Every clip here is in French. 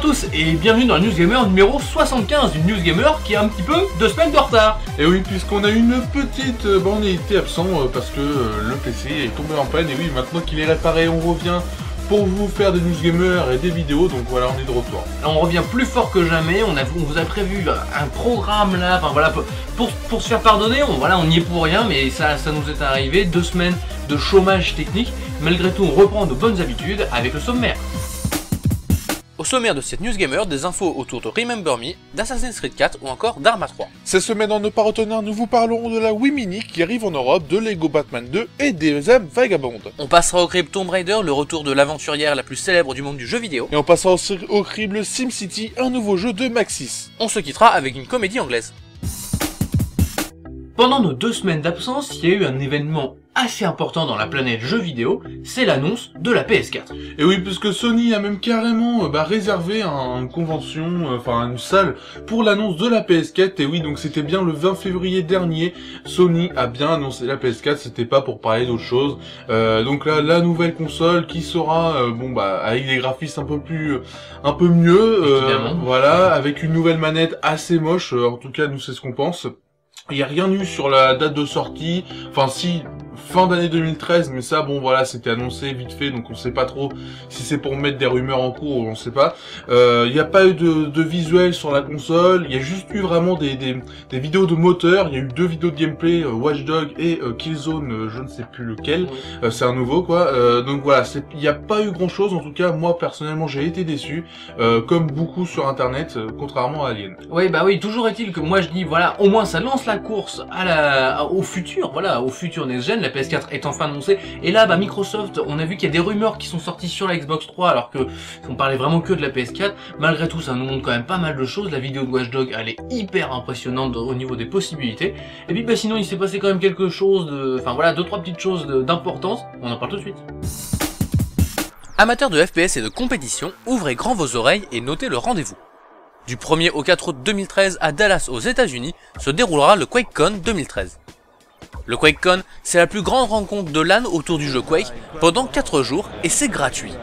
à tous et bienvenue dans la News Gamer numéro 75, une News Gamer qui a un petit peu 2 semaines de retard. Et oui, puisqu'on a une petite... on a été absent parce que le PC est tombé en panne. Et oui, maintenant qu'il est réparé, on revient pour vous faire des News Gamer et des vidéos. Donc voilà, on est de retour. On revient plus fort que jamais, on vous a prévu un programme là, enfin voilà, pour se faire pardonner, on n'y est pour rien, mais ça nous est arrivé, 2 semaines de chômage technique. Malgré tout, on reprend de bonnes habitudes avec le sommaire. Au sommaire de cette News Gamer, des infos autour de Remember Me, d'Assassin's Creed 4 ou encore d'Arma 3. Cette semaine dans Ne pas retenir, nous vous parlerons de la Wii Mini qui arrive en Europe, de Lego Batman 2 et des M Vagabond. On passera au crible Tomb Raider, le retour de l'aventurière la plus célèbre du monde du jeu vidéo. Et on passera aussi au crible SimCity, un nouveau jeu de Maxis. On se quittera avec une comédie anglaise. Pendant nos 2 semaines d'absence, il y a eu un événement assez important dans la planète jeux vidéo, c'est l'annonce de la PS4. Et oui, puisque Sony a même carrément réservé une convention, une salle pour l'annonce de la PS4. Et oui, donc c'était bien le 20 février dernier, Sony a bien annoncé la PS4, c'était pas pour parler d'autre chose. Donc là, la nouvelle console qui sera, avec des graphismes un peu mieux, voilà, avec une nouvelle manette assez moche, en tout cas nous c'est ce qu'on pense. Il n'y a rien eu sur la date de sortie, enfin si, fin d'année 2013, mais ça bon voilà, c'était annoncé vite fait, donc on sait pas trop si c'est pour mettre des rumeurs en cours, on sait pas. Il n'y a pas eu de visuel sur la console, il y a juste eu vraiment des vidéos de moteur, il y a eu 2 vidéos de gameplay, Watch Dogs et Killzone, je ne sais plus lequel, c'est un nouveau quoi, donc voilà, il n'y a pas eu grand chose, en tout cas moi personnellement j'ai été déçu, comme beaucoup sur internet, contrairement à Alien. Oui bah oui, toujours est-il que moi je dis voilà, au moins ça lance la course au futur, voilà, au futur next-gen, la PS4 est enfin annoncée, et là Microsoft, on a vu qu'il y a des rumeurs qui sont sorties sur la Xbox 3 alors que on parlait vraiment que de la PS4, malgré tout ça nous montre quand même pas mal de choses, la vidéo de Watch Dogs elle est hyper impressionnante au niveau des possibilités, et puis sinon il s'est passé quand même quelque chose de, 2-3 petites choses d'importance, on en parle tout de suite. Amateurs de FPS et de compétition, ouvrez grand vos oreilles et notez le rendez-vous. Du 1er au 4 août 2013 à Dallas aux États-Unis se déroulera le QuakeCon 2013. Le QuakeCon, c'est la plus grande rencontre de LAN autour du jeu Quake pendant 4 jours et c'est gratuit.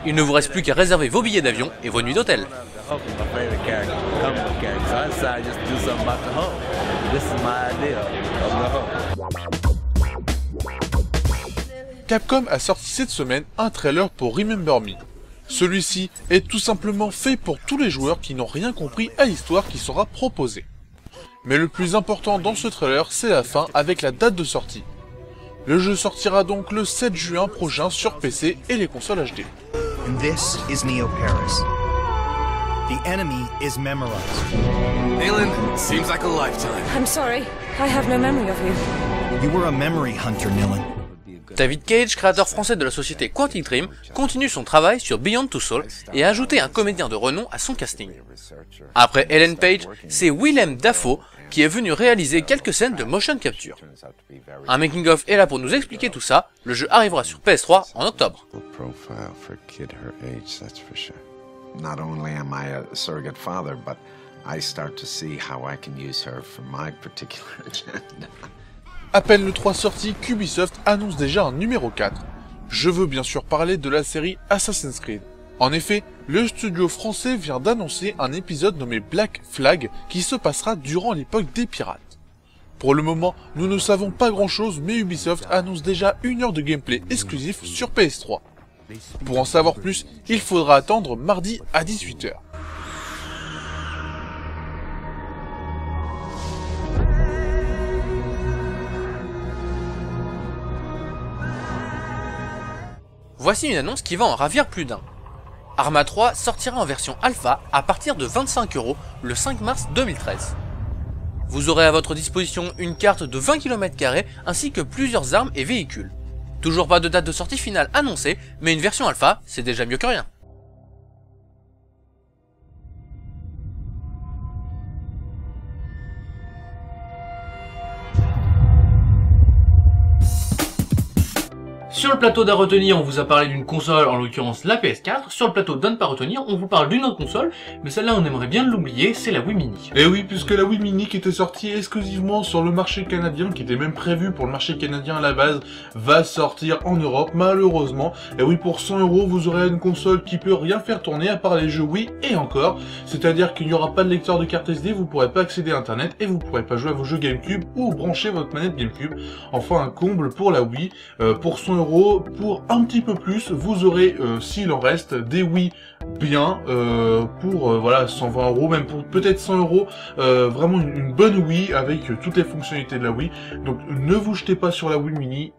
Il ne vous reste plus qu'à réserver vos billets d'avion et vos nuits d'hôtel. Capcom a sorti cette semaine un trailer pour Remember Me. Celui-ci est tout simplement fait pour tous les joueurs qui n'ont rien compris à l'histoire qui sera proposée. Mais le plus important dans ce trailer, c'est la fin avec la date de sortie. Le jeu sortira donc le 7 juin prochain sur PC et les consoles HD. And this is Neo Paris. The enemy is memorized. Alan, seems like a lifetime. I'm sorry, I have no memory of you. You were a memory hunter, Nilan. David Cage, créateur français de la société Quantic Dream, continue son travail sur Beyond Two Souls et a ajouté un comédien de renom à son casting. Après Ellen Page, c'est Willem Dafoe qui est venu réaliser quelques scènes de motion capture. Un making-of est là pour nous expliquer tout ça, le jeu arrivera sur PS3 en octobre. Not only am I a surrogate father, but I start to see how I can use her for my particular agenda. À peine le 3 sorti, qu'Ubisoft annonce déjà un numéro 4. Je veux bien sûr parler de la série Assassin's Creed. En effet, le studio français vient d'annoncer un épisode nommé Black Flag qui se passera durant l'époque des pirates. Pour le moment, nous ne savons pas grand chose, mais Ubisoft annonce déjà 1 heure de gameplay exclusif sur PS3. Pour en savoir plus, il faudra attendre mardi à 18 h. Voici une annonce qui va en ravir plus d'un. Arma 3 sortira en version alpha à partir de 25 € le 5 mars 2013. Vous aurez à votre disposition une carte de 20 km² ainsi que plusieurs armes et véhicules. Toujours pas de date de sortie finale annoncée, mais une version alpha, c'est déjà mieux que rien. Sur le plateau d'à retenir, on vous a parlé d'une console, en l'occurrence la PS4. Sur le plateau d'à ne pas retenir, on vous parle d'une autre console, mais celle-là on aimerait bien l'oublier, c'est la Wii Mini. Et oui, puisque la Wii Mini qui était sortie exclusivement sur le marché canadien, qui était même prévu pour le marché canadien à la base, va sortir en Europe, malheureusement. Et oui, pour 100 €, vous aurez une console qui peut rien faire tourner à part les jeux Wii et encore. C'est-à-dire qu'il n'y aura pas de lecteur de carte SD, vous pourrez pas accéder à Internet et vous pourrez pas jouer à vos jeux GameCube ou brancher votre manette GameCube. Enfin, un comble pour la Wii. Pour 100 €, pour un petit peu plus, vous aurez, s'il en reste, des Wii bien, pour voilà 120 €, même pour peut-être 100 €, vraiment une bonne Wii avec toutes les fonctionnalités de la Wii. Donc ne vous jetez pas sur la Wii Mini,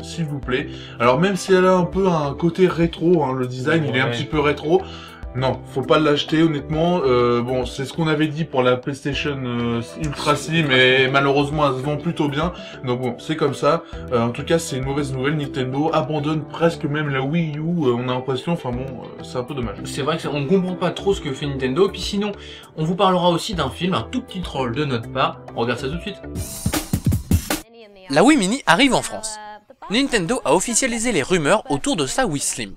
s'il vous plaît. Alors même si elle a un peu un côté rétro, hein, le design il est un petit peu rétro. Non, faut pas l'acheter honnêtement. Bon, c'est ce qu'on avait dit pour la PlayStation Ultra Slim, mais malheureusement elle se vend plutôt bien. Donc bon, c'est comme ça. En tout cas, c'est une mauvaise nouvelle. Nintendo abandonne presque même la Wii U. On a l'impression, enfin bon, c'est un peu dommage. C'est vrai qu'on ne comprend pas trop ce que fait Nintendo. Puis sinon, on vous parlera aussi d'un film, un tout petit troll de notre part. On regarde ça tout de suite. La Wii Mini arrive en France. Nintendo a officialisé les rumeurs autour de sa Wii Slim.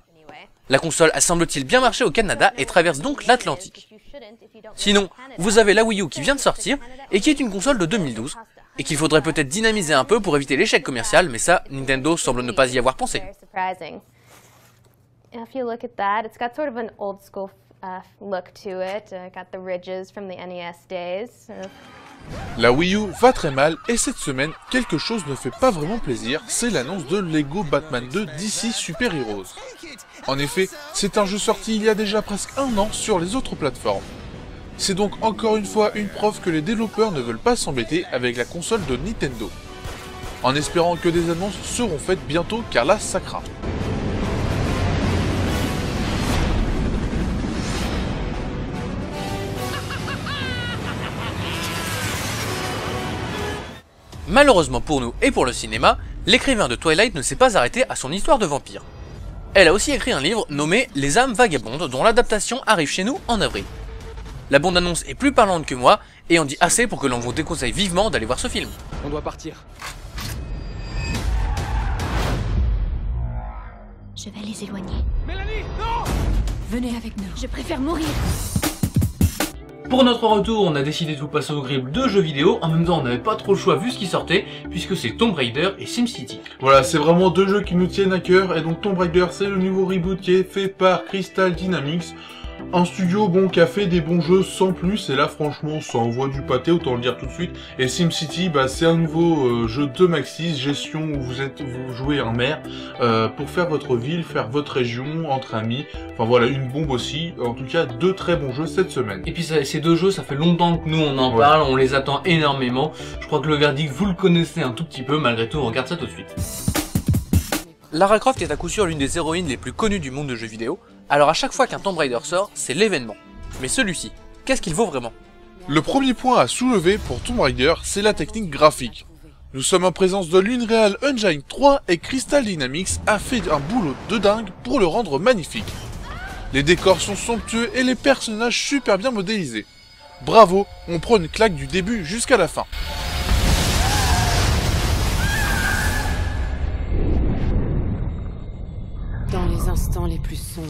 La console a semble-t-il bien marché au Canada et traverse donc l'Atlantique. Sinon, vous avez la Wii U qui vient de sortir et qui est une console de 2012 et qu'il faudrait peut-être dynamiser un peu pour éviter l'échec commercial, mais ça, Nintendo semble ne pas y avoir pensé. La Wii U va très mal et cette semaine, quelque chose ne fait pas vraiment plaisir, c'est l'annonce de Lego Batman 2 DC Super Heroes. En effet, c'est un jeu sorti il y a déjà presque un an sur les autres plateformes. C'est donc encore une fois une preuve que les développeurs ne veulent pas s'embêter avec la console de Nintendo. En espérant que des annonces seront faites bientôt car là ça craint. Malheureusement pour nous et pour le cinéma, l'écrivain de Twilight ne s'est pas arrêté à son histoire de vampire. Elle a aussi écrit un livre nommé Les âmes vagabondes dont l'adaptation arrive chez nous en avril. La bande-annonce est plus parlante que moi et en dit assez pour que l'on vous déconseille vivement d'aller voir ce film. On doit partir. Je vais les éloigner. Mélanie, non! Venez avec nous. Je préfère mourir. Pour notre retour, on a décidé de vous passer au grille de jeux vidéo. En même temps, on n'avait pas trop le choix vu ce qui sortait, puisque c'est Tomb Raider et SimCity. Voilà, c'est vraiment deux jeux qui nous tiennent à cœur. Et donc Tomb Raider, c'est le nouveau reboot qui est fait par Crystal Dynamics. Un studio bon qui a fait des bons jeux sans plus, et là franchement ça envoie du pâté, autant le dire tout de suite. Et SimCity, bah, c'est un nouveau jeu de Maxis, gestion où vous jouez un maire pour faire votre ville, faire votre région entre amis. Enfin voilà, une bombe aussi. En tout cas, deux très bons jeux cette semaine. Et puis ces deux jeux, ça fait longtemps que nous on en parle, on les attend énormément. Je crois que le verdict, vous le connaissez un tout petit peu, malgré tout, on regarde ça tout de suite. Lara Croft est à coup sûr l'une des héroïnes les plus connues du monde de jeux vidéo, alors à chaque fois qu'un Tomb Raider sort, c'est l'événement. Mais celui-ci, qu'est-ce qu'il vaut vraiment? Le premier point à soulever pour Tomb Raider, c'est la technique graphique. Nous sommes en présence de l'Unreal Engine 3 et Crystal Dynamics a fait un boulot de dingue pour le rendre magnifique. Les décors sont somptueux et les personnages super bien modélisés. Bravo, on prend une claque du début jusqu'à la fin. Dans les instants les plus sombres.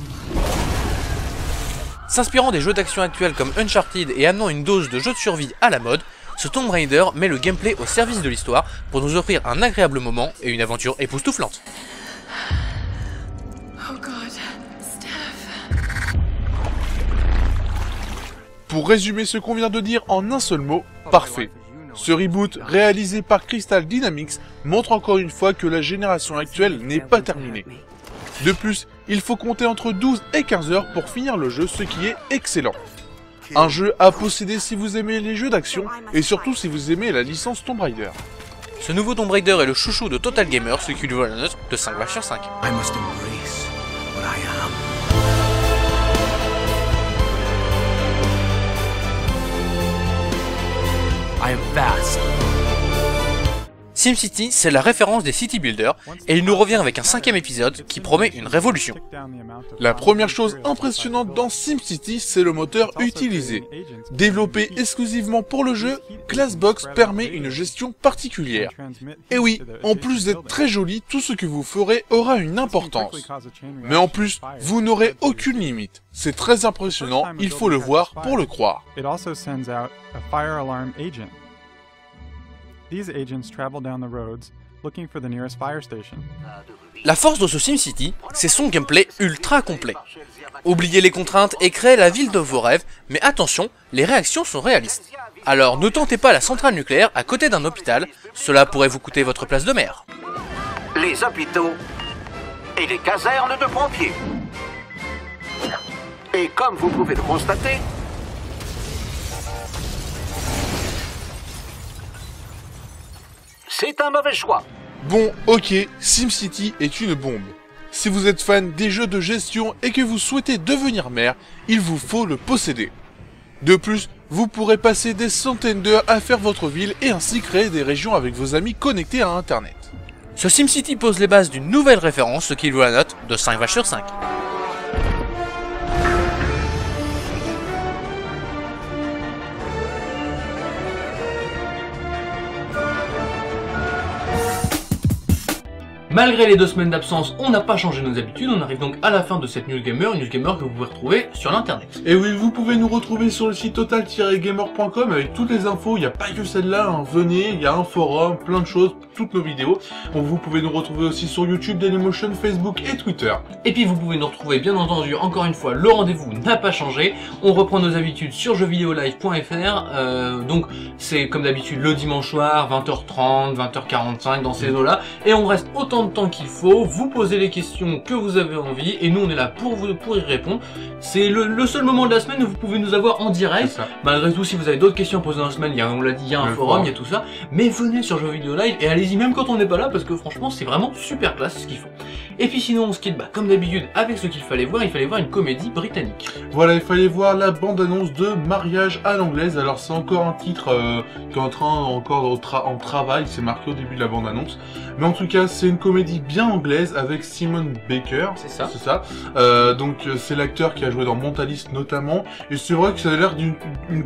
S'inspirant des jeux d'action actuels comme Uncharted et amenant une dose de jeu de survie à la mode, ce Tomb Raider met le gameplay au service de l'histoire pour nous offrir un agréable moment et une aventure époustouflante. Oh God, Steph. Pour résumer ce qu'on vient de dire en un seul mot, parfait. Ce reboot, réalisé par Crystal Dynamics, montre encore une fois que la génération actuelle n'est pas terminée. De plus, il faut compter entre 12 et 15 heures pour finir le jeu, ce qui est excellent. Un jeu à posséder si vous aimez les jeux d'action, et surtout si vous aimez la licence Tomb Raider. Ce nouveau Tomb Raider est le chouchou de Total Gamer, ce qui lui vaut la note de 5 sur 5. I must embrace what I am. I am fast. SimCity, c'est la référence des city builders, et il nous revient avec un 5e épisode qui promet une révolution. La première chose impressionnante dans SimCity, c'est le moteur utilisé. Développé exclusivement pour le jeu, Glassbox permet une gestion particulière. Et oui, en plus d'être très joli, tout ce que vous ferez aura une importance. Mais en plus, vous n'aurez aucune limite. C'est très impressionnant, il faut le voir pour le croire. La force de ce SimCity, c'est son gameplay ultra complet. Oubliez les contraintes et créez la ville de vos rêves, mais attention, les réactions sont réalistes. Alors ne tentez pas la centrale nucléaire à côté d'un hôpital, cela pourrait vous coûter votre place de maire. Les hôpitaux et les casernes de pompiers. Et comme vous pouvez le constater, c'est un mauvais choix. Bon, ok, SimCity est une bombe. Si vous êtes fan des jeux de gestion et que vous souhaitez devenir maire, il vous faut le posséder. De plus, vous pourrez passer des centaines d'heures à faire votre ville et ainsi créer des régions avec vos amis connectés à Internet. Ce SimCity pose les bases d'une nouvelle référence, ce qui vaut la note de 5 vaches sur 5. Malgré les 2 semaines d'absence, on n'a pas changé nos habitudes, on arrive donc à la fin de cette News Gamer, une News Gamer que vous pouvez retrouver sur l'internet. Et oui, vous pouvez nous retrouver sur le site total-gamer.com avec toutes les infos, il n'y a pas que celle-là, hein. Venez, il y a un forum, plein de choses, toutes nos vidéos. Donc vous pouvez nous retrouver aussi sur YouTube, Dailymotion, Facebook et Twitter. Et puis vous pouvez nous retrouver, bien entendu, encore une fois, le rendez-vous n'a pas changé, on reprend nos habitudes sur jeuxvideolive.fr, donc c'est comme d'habitude le dimanche soir, 20h30, 20h45 dans ces eaux-là, et on reste autant de temps qu'il faut, vous posez les questions que vous avez envie, et nous on est là pour y répondre. C'est le seul moment de la semaine où vous pouvez nous avoir en direct. Malgré tout, si vous avez d'autres questions à poser dans la semaine, on l'a dit, il y a un forum, il y a tout ça, mais venez sur Jeux Vidéo Live, et allez-y même quand on n'est pas là, parce que franchement c'est vraiment super classe ce qu'ils font. Et puis sinon on se quitte comme d'habitude avec ce qu'il fallait voir, il fallait voir une comédie britannique. Voilà, il fallait voir la bande-annonce de Mariage à l'anglaise. Alors c'est encore un titre qui est en train en travail, c'est marqué au début de la bande-annonce. Mais en tout cas c'est une comédie bien anglaise avec Simon Baker. C'est ça. C'est ça. Donc c'est l'acteur qui a joué dans Mentalist notamment. Et c'est vrai que ça a l'air d'une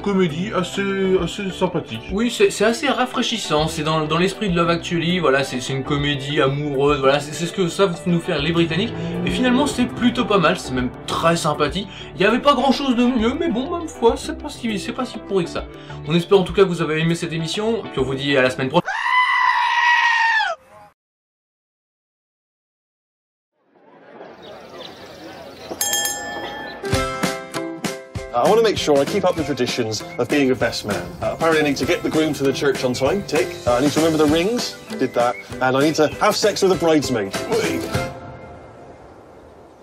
comédie assez sympathique. Oui, c'est assez rafraîchissant, c'est dans l'esprit de Love Actually, voilà, c'est une comédie amoureuse, voilà, c'est ce que savent nous faire les Britanniques, et finalement c'est plutôt pas mal, c'est même très sympathique, il n'y avait pas grand chose de mieux, mais bon, même foi, c'est pas si pourri que ça. On espère en tout cas que vous avez aimé cette émission, puis on vous dit à la semaine prochaine. I want to make sure I keep up the traditions of being a best man. Apparently I need to get the groom to the church on time, tick. I need to remember the rings, did that. And I need to have sex with a bridesmaid.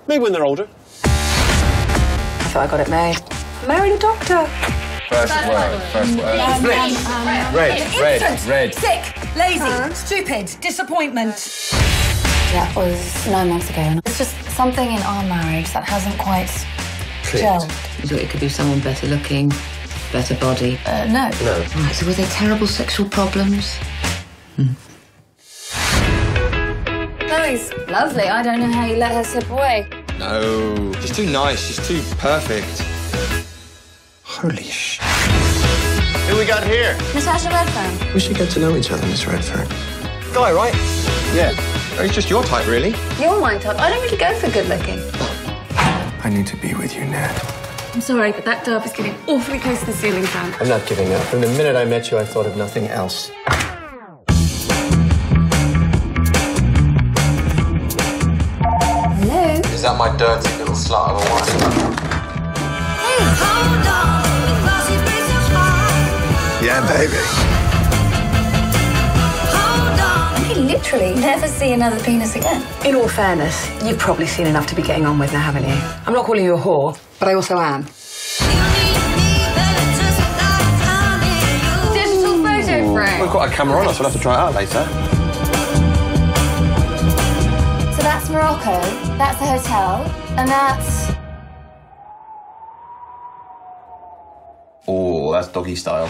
Maybe when they're older. I thought I got it made. Married a doctor. First word. Red. Sick, lazy, stupid, disappointment. That was 9 months ago. It's just something in our marriage that hasn't quite gelled. You thought it could be someone better looking, better body? No. Right, so were there terrible sexual problems? Chloe's lovely. I don't know how you let her slip away. No, she's too nice, she's too perfect. Holy sh**. Who we got here? Natasha Redfern. We should get to know each other, Miss Redfern. Guy, right? Yeah. He's just your type, really. You're my type. I don't really go for good looking. I need to be with you, Ned. I'm sorry, but that dove is getting awfully close to the ceiling fan. I'm not giving up. From the minute I met you, I thought of nothing else. Hello? Is that my dirty little slut of a wife? Hey! Hold on! Yeah, baby. I literally never see another penis again. In all fairness, you've probably seen enough to be getting on with now, haven't you? I'm not calling you a whore, but I also am. Digital photo frame. We've got a camera on us, we'll have to try it out later. So that's Morocco, that's the hotel, and that's... Oh, that's doggy style.